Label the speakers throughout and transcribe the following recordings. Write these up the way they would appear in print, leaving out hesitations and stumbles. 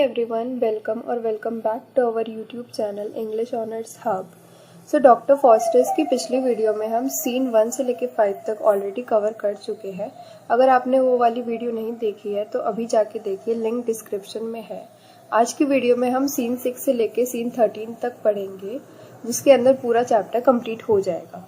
Speaker 1: everyone, welcome back to our YouTube channel English Honors Hub. So doctor fosters की पिछली video में हम scene 1 से लेके 5 तक ऑलरेडी कवर कर चुके हैं। अगर आपने वो वाली वीडियो नहीं देखी है तो अभी जाके देखिए, लिंक डिस्क्रिप्शन में है। आज की वीडियो में हम सीन 6 से लेके सीन 13 तक पढ़ेंगे, जिसके अंदर पूरा चैप्टर कंप्लीट हो जाएगा।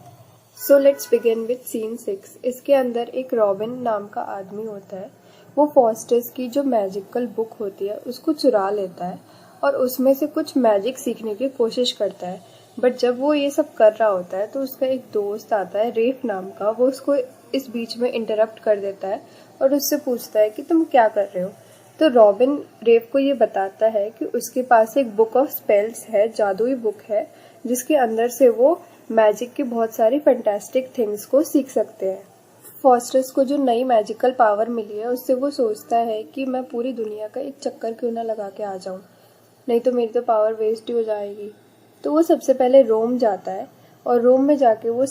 Speaker 1: So let's begin with scene 6। इसके अंदर एक रॉबिन नाम का आदमी होता है। वो फॉस्टर्स की जो मैजिकल बुक होती है उसको चुरा लेता है और उसमें से कुछ मैजिक सीखने की कोशिश करता है। बट जब वो ये सब कर रहा होता है तो उसका एक दोस्त आता है रेफ नाम का। वो उसको इस बीच में इंटरप्ट कर देता है और उससे पूछता है कि तुम क्या कर रहे हो। तो रॉबिन रेफ को ये बताता है कि उसके पास एक बुक ऑफ स्पेल्स है, जादुई बुक है, जिसके अंदर से वो मैजिक की बहुत सारी फैंटास्टिक थिंग्स को सीख सकते हैं। फॉस्टर्स को जो नई मैजिकल पावर मिली है उससे वो सोचता है कि मैं पूरी दुनिया का एक चक्कर क्यों ना लगा के आ जाऊं, नहीं तो मेरी तो पावर वेस्ट ही हो जाएगी। तो वो सबसे पहले रोम जाता है और रोम में जाके वो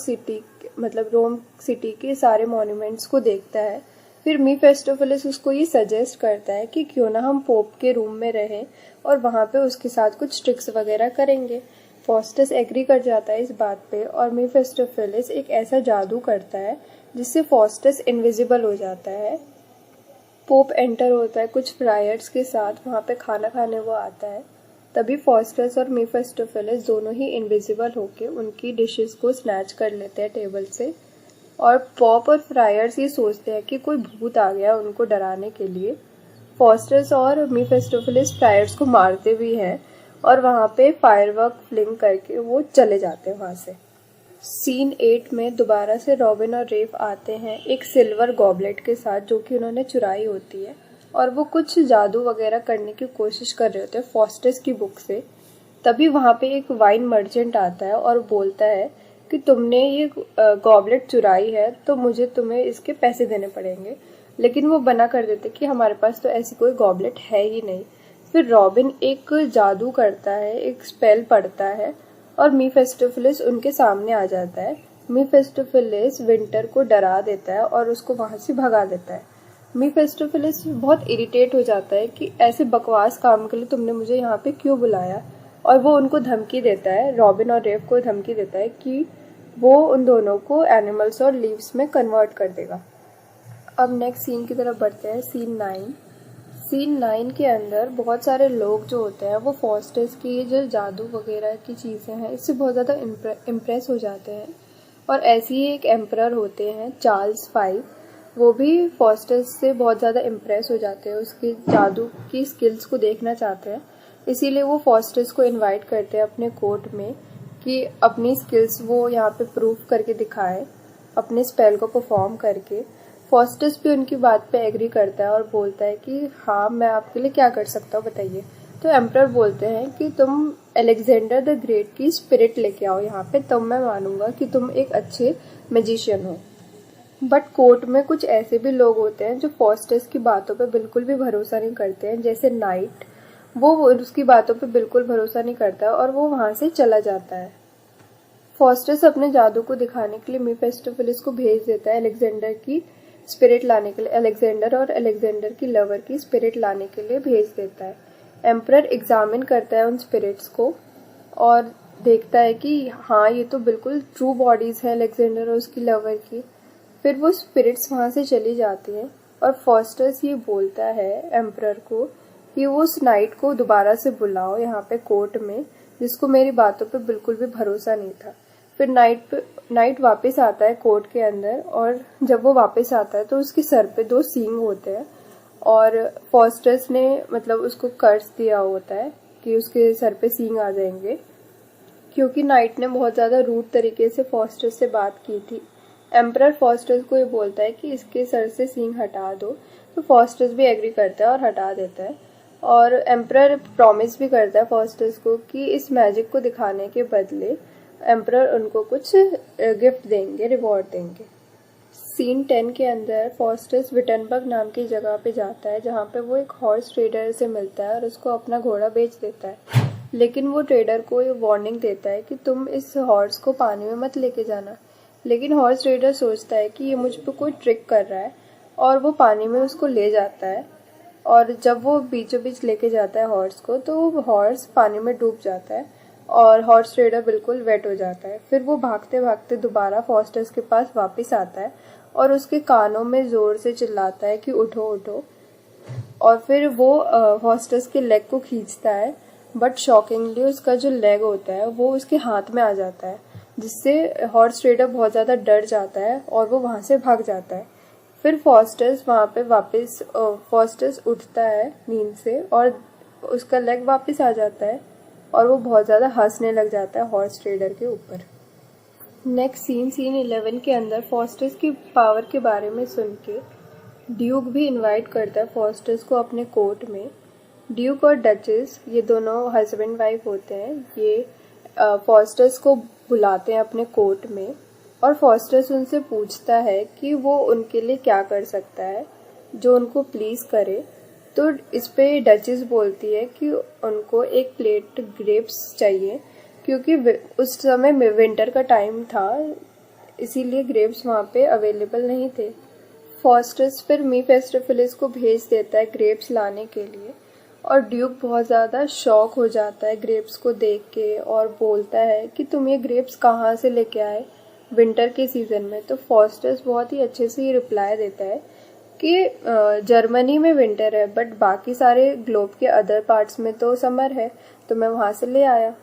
Speaker 1: रोम सिटी के सारे मॉन्यूमेंट्स को देखता है। फिर मीफेस्टोफेलिस उसको ये सजेस्ट करता है कि क्यों ना हम पोप के रूम में रहें और वहाँ पे उसके साथ कुछ ट्रिक्स वगैरह करेंगे। फॉस्टर्स एग्री कर जाता है इस बात पे और मीफेस्टोफेलिस एक ऐसा जादू करता है जिससे फॉस्टर्स इनविजिबल हो जाता है। पोप एंटर होता है कुछ फ्रायर्स के साथ, वहाँ पे खाना खाने वो आता है। तभी फॉस्टर्स और मीफेस्टोफेलिस दोनों ही इनविजिबल होके उनकी डिशेस को स्नैच कर लेते हैं टेबल से। और पॉप और फ्रायर्स ये सोचते हैं कि कोई भूत आ गया उनको डराने के लिए। फॉस्टर्स और मीफेस्टोफेलिस फ्रायर्स को मारते भी हैं और वहाँ पे फायरवर्क फ्लिंग करके वो चले जाते हैं वहाँ से। सीन 8 में दोबारा से रॉबिन और रेफ आते हैं एक सिल्वर गॉबलेट के साथ जो कि उन्होंने चुराई होती है, और वो कुछ जादू वगैरह करने की कोशिश कर रहे होते हैं फॉस्टर्स की बुक से। तभी वहाँ पे एक वाइन मर्चेंट आता है और बोलता है कि तुमने ये गॉबलेट चुराई है तो मुझे तुम्हें इसके पैसे देने पड़ेंगे। लेकिन वो बना कर देते कि हमारे पास तो ऐसी कोई गॉबलेट है ही नहीं। फिर रॉबिन एक जादू करता है, एक स्पेल पढ़ता है और मीफेस्टोफेलिस उनके सामने आ जाता है। मीफेस्टोफेलिस विंटर को डरा देता है और उसको वहां से भगा देता है। मीफेस्टोफेलिस बहुत इरिटेट हो जाता है कि ऐसे बकवास काम के लिए तुमने मुझे यहाँ पे क्यों बुलाया, और वो उनको धमकी देता है, रॉबिन और रेफ को धमकी देता है कि वो उन दोनों को एनिमल्स और लीव्स में कन्वर्ट कर देगा। अब नेक्स्ट सीन की तरफ बढ़ते हैं, सीन 9। सीन 9 के अंदर बहुत सारे लोग जो होते हैं वो फॉस्टर्स की ये जो जादू वगैरह की चीज़ें हैं इससे बहुत ज़्यादा इम्प्रेस हो जाते हैं। और ऐसे ही एक एम्परर होते हैं चार्ल्स 5, वो भी फॉस्टर्स से बहुत ज़्यादा इम्प्रेस हो जाते हैं, उसकी जादू की स्किल्स को देखना चाहते हैं। इसीलिए वो फॉस्टर्स को इनवाइट करते हैं अपने कोर्ट में कि अपनी स्किल्स वो यहाँ पे प्रूफ करके दिखाए अपने स्पेल को परफॉर्म करके। फॉस्टर्स भी उनकी बात पे एग्री करता है और बोलता है कि हाँ, मैं आपके लिए क्या कर सकता हूँ बताइए। तो एम्परर बोलते हैं कि तुम अलेक्जेंडर द ग्रेट की स्पिरिट लेके आओ यहाँ पे, तब मैं मानूंगा कि तुम एक अच्छे मैजिशियन हो। बट कोर्ट में कुछ ऐसे भी लोग होते हैं जो फॉस्टर्स की बातों पे बिल्कुल भी भरोसा नहीं करते हैं, जैसे नाइट। वो उसकी बातों पे बिल्कुल भरोसा नहीं करता है और वो वहां से चला जाता है। फॉस्टर्स अपने जादू को दिखाने के लिए मीफेस्टोफेलिस को भेज देता है अलेक्जेंडर की स्पिरिट लाने के लिए, अलेक्जेंडर और अलेक्जेंडर की लवर की स्पिरिट लाने के लिए भेज देता है। एम्परर एग्जामिन करता है उन स्पिरिट्स को और देखता है कि हाँ, ये तो बिल्कुल ट्रू बॉडीज है अलेक्जेंडर और उसकी लवर की। फिर वो स्पिरिट्स वहां से चली जाती हैं और फॉस्टर्स ये बोलता है एम्परर को कि वो उस नाइट को दोबारा से बुलाओ यहाँ पे कोर्ट में, जिसको मेरी बातों पे बिल्कुल भी भरोसा नहीं था। फिर नाइट वापस आता है कोर्ट के अंदर, और जब वो वापस आता है तो उसके सर पे 2 सींग होते हैं और फॉस्टर्स ने उसको कर्ज दिया होता है कि उसके सर पे सींग आ जाएंगे, क्योंकि नाइट ने बहुत ज़्यादा रूड तरीके से फॉस्टर्स से बात की थी। एम्परर फॉस्टर्स को ये बोलता है कि इसके सर से सींग हटा दो, तो फॉस्टर्स भी एग्री करता है और हटा देता है। और एम्परर प्रॉमिस भी करता है फॉस्टर्स को कि इस मैजिक को दिखाने के बदले एम्परर उनको कुछ गिफ्ट देंगे, रिवॉर्ड देंगे। सीन 10 के अंदर फॉस्टर्स विटनबर्ग नाम की जगह पे जाता है जहाँ पे वो एक हॉर्स ट्रेडर से मिलता है और उसको अपना घोड़ा बेच देता है। लेकिन वो ट्रेडर को ये वार्निंग देता है कि तुम इस हॉर्स को पानी में मत लेके जाना। लेकिन हॉर्स ट्रेडर सोचता है कि ये मुझ पे कोई ट्रिक कर रहा है और वो पानी में उसको ले जाता है। और जब वो बीचों बीच लेके जाता है हॉर्स को, तो हॉर्स पानी में डूब जाता है और हॉर्स ट्रेडर बिल्कुल वेट हो जाता है। फिर वो भागते भागते दोबारा फॉस्टर्स के पास वापस आता है और उसके कानों में ज़ोर से चिल्लाता है कि उठो उठो। और फिर वो फॉस्टर्स के लेग को खींचता है, बट शॉकिंगली उसका जो लेग होता है वो उसके हाथ में आ जाता है, जिससे हॉर्स ट्रेडर बहुत ज़्यादा डर जाता है और वो वहाँ से भाग जाता है। फिर फॉस्टर्स वहाँ पे वापस फॉस्टर्स उठता है नींद से और उसका लेग वापस आ जाता है और वो बहुत ज़्यादा हंसने लग जाता है हॉर्स ट्रेडर के ऊपर। नेक्स्ट सीन 11 के अंदर फॉस्टर्स की पावर के बारे में सुन के ड्यूक भी इनवाइट करता है फॉस्टर्स को अपने कोर्ट में। ड्यूक और डचेस, ये दोनों हस्बैंड वाइफ होते हैं, ये फॉस्टर्स को बुलाते हैं अपने कोर्ट में और फॉस्टर्स उनसे पूछता है कि वो उनके लिए क्या कर सकता है जो उनको प्लीज़ करे। तो इस पे डचेस बोलती है कि उनको एक प्लेट ग्रेप्स चाहिए, क्योंकि उस समय विंटर का टाइम था, इसीलिए ग्रेप्स वहाँ पे अवेलेबल नहीं थे। फॉस्टर्स फिर मीफेस्टोफेलिस को भेज देता है ग्रेप्स लाने के लिए और ड्यूक बहुत ज़्यादा शॉक हो जाता है ग्रेप्स को देख के और बोलता है कि तुम ये ग्रेप्स कहाँ से लेके आए विंटर के सीज़न में। तो फॉस्टर्स बहुत ही अच्छे से ये रिप्लाई देता है कि जर्मनी में विंटर है बट बाकी सारे ग्लोब के अदर पार्ट्स में तो समर है, तो मैं वहाँ से ले आया।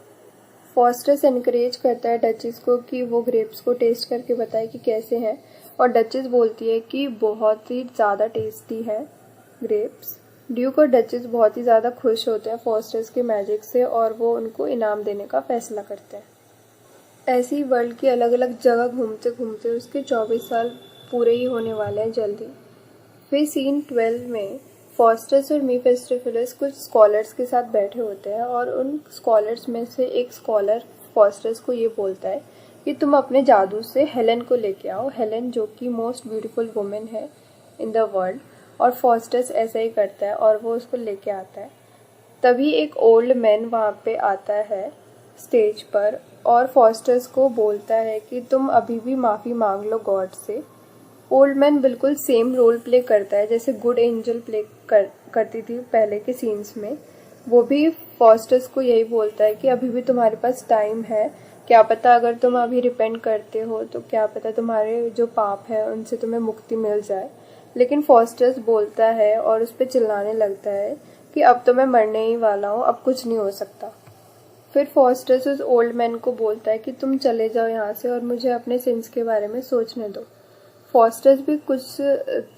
Speaker 1: फॉस्टर्स एनकरेज करता है डचेस को कि वो ग्रेप्स को टेस्ट करके बताए कि कैसे हैं, और डचेस बोलती है कि बहुत ही ज़्यादा टेस्टी है ग्रेप्स। ड्यूक और डचेस बहुत ही ज़्यादा खुश होते हैं फॉस्टर्स के मैजिक से और वो उनको इनाम देने का फैसला करते हैं। ऐसे ही वर्ल्ड की अलग अलग जगह घूमते घूमते उसके 24 साल पूरे ही होने वाले हैं जल्दी। फिर सीन 12 में फॉस्टर्स और मीफेस्टोफेलिस कुछ स्कॉलर्स के साथ बैठे होते हैं और उन स्कॉलर्स में से एक स्कॉलर फॉस्टर्स को ये बोलता है कि तुम अपने जादू से हेलन को लेके आओ, हेलन जो कि मोस्ट ब्यूटीफुल वुमेन है इन द वर्ल्ड। और फॉस्टर्स ऐसा ही करता है और वो उसको लेके आता है। तभी एक ओल्ड मैन वहाँ पे आता है स्टेज पर और फॉस्टर्स को बोलता है कि तुम अभी भी माफ़ी मांग लो गॉड से। ओल्ड मैन बिल्कुल सेम रोल प्ले करता है जैसे गुड एंजल प्ले करती थी पहले के सीन्स में। वो भी फॉस्टर्स को यही बोलता है कि अभी भी तुम्हारे पास टाइम है, क्या पता अगर तुम अभी रिपेंट करते हो तो क्या पता तुम्हारे जो पाप है उनसे तुम्हें मुक्ति मिल जाए। लेकिन फॉस्टर्स बोलता है और उस पर चिल्लाने लगता है कि अब तो मैं मरने ही वाला हूँ, अब कुछ नहीं हो सकता। फिर फॉस्टर्स उस ओल्ड मैन को बोलता है कि तुम चले जाओ यहाँ से और मुझे अपने सिंस के बारे में सोचने दो। फॉस्टर्स भी कुछ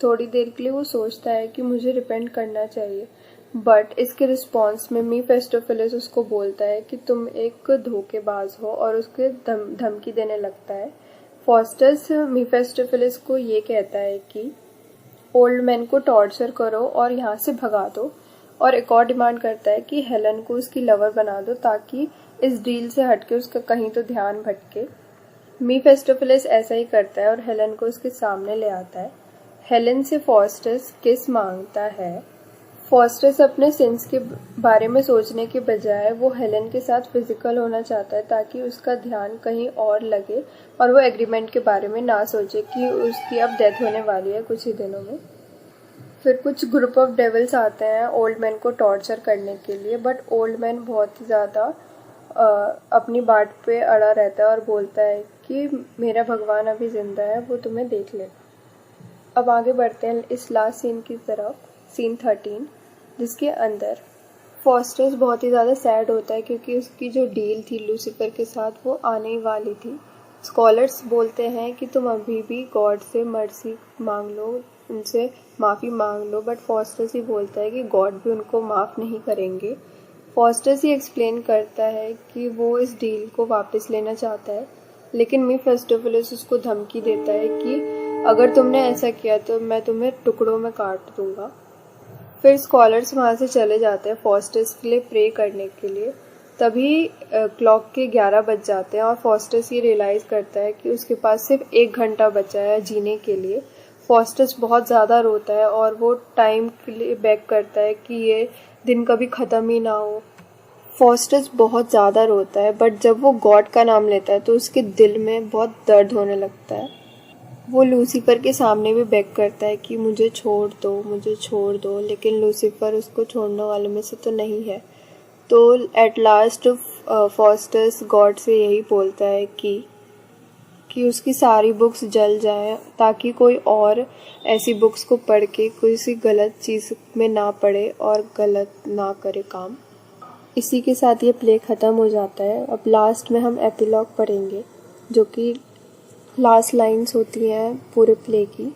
Speaker 1: थोड़ी देर के लिए वो सोचता है कि मुझे रिपेंट करना चाहिए, बट इसके रिस्पॉन्स में मीफेस्टोफेलिस उसको बोलता है कि तुम एक धोखेबाज हो और उसके धमकी देने लगता है। फॉस्टर्स मीफेस्टोफेलिस को ये कहता है कि ओल्ड मैन को टॉर्चर करो और यहाँ से भगा दो, और एक और डिमांड करता है कि हेलन को उसकी लवर बना दो ताकि इस डील से हटके उसका कहीं तो ध्यान भटके। मीफेस्टोफेलिस ऐसा ही करता है और हेलन को उसके सामने ले आता है। हेलन से फॉस्टर्स किस मांगता है। फॉस्टर्स अपने सिंस के बारे में सोचने के बजाय वो हेलन के साथ फिजिकल होना चाहता है ताकि उसका ध्यान कहीं और लगे और वो एग्रीमेंट के बारे में ना सोचे कि उसकी अब डेथ होने वाली है कुछ ही दिनों में। फिर कुछ ग्रुप ऑफ डेविल्स आते हैं ओल्ड मैन को टॉर्चर करने के लिए, बट ओल्ड मैन बहुत ही ज़्यादा अपनी बात पे अड़ा रहता है और बोलता है कि मेरा भगवान अभी ज़िंदा है, वो तुम्हें देख लेगा। अब आगे बढ़ते हैं इस लास्ट सीन की तरफ, सीन 13, जिसके अंदर फॉस्टर्स बहुत ही ज़्यादा सैड होता है क्योंकि उसकी जो डील थी लूसीफर के साथ वो आने ही वाली थी। स्कॉलर्स बोलते हैं कि तुम अभी भी गॉड से मर्सी मांग लो, उनसे माफ़ी मांग लो, बट फॉस्टर्स ही बोलता है कि गॉड भी उनको माफ़ नहीं करेंगे। फॉस्टर्स ही एक्सप्लेन करता है कि वो इस डील को वापस लेना चाहता है, लेकिन मीफेस्टोफेलिस उसको धमकी देता है कि अगर तुमने ऐसा किया तो मैं तुम्हें टुकड़ों में काट दूंगा। फिर स्कॉलर्स वहाँ से चले जाते हैं फॉस्टर्स के लिए प्रे करने के लिए। तभी क्लॉक के 11 बज जाते हैं और फॉस्टर्स ये रियलाइज़ करता है कि उसके पास सिर्फ 1 घंटा बचा है जीने के लिए। फॉस्टर्स बहुत ज़्यादा रोता है और वो टाइम के लिए बेग करता है कि ये दिन कभी ख़त्म ही ना हो। फॉस्टर्स बहुत ज़्यादा रोता है, बट जब वो गॉड का नाम लेता है तो उसके दिल में बहुत दर्द होने लगता है। वो लूसीफर के सामने भी बेग करता है कि मुझे छोड़ दो, लेकिन लूसीफर उसको छोड़ने वालों में से तो नहीं है। तो एट लास्ट फॉस्टस गॉड से यही बोलता है कि उसकी सारी बुक्स जल जाएं ताकि कोई और ऐसी बुक्स को पढ़ के किसी गलत चीज़ में ना पड़े और गलत ना करे काम। इसी के साथ ये प्ले ख़त्म हो जाता है। अब लास्ट में हम एपिलॉग पढ़ेंगे, जो कि लास्ट लाइन्स होती हैं पूरे प्ले की।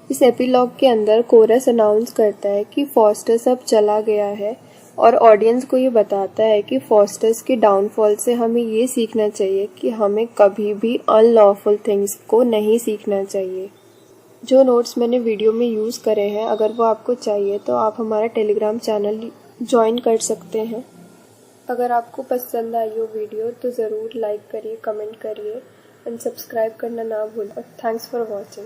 Speaker 1: इस एपिलॉग के अंदर कोरस अनाउंस करता है कि फॉस्टस अब चला गया है और ऑडियंस को ये बताता है कि फॉस्टस के डाउनफॉल से हमें ये सीखना चाहिए कि हमें कभी भी अनलॉफुल थिंग्स को नहीं सीखना चाहिए। जो नोट्स मैंने वीडियो में यूज़ करे हैं, अगर वो आपको चाहिए तो आप हमारा टेलीग्राम चैनल ज्वाइन कर सकते हैं। अगर आपको पसंद आई हो वीडियो तो ज़रूर लाइक करिए, कमेंट करिए एंड सब्सक्राइब करना ना भूलें। Thanks for watching.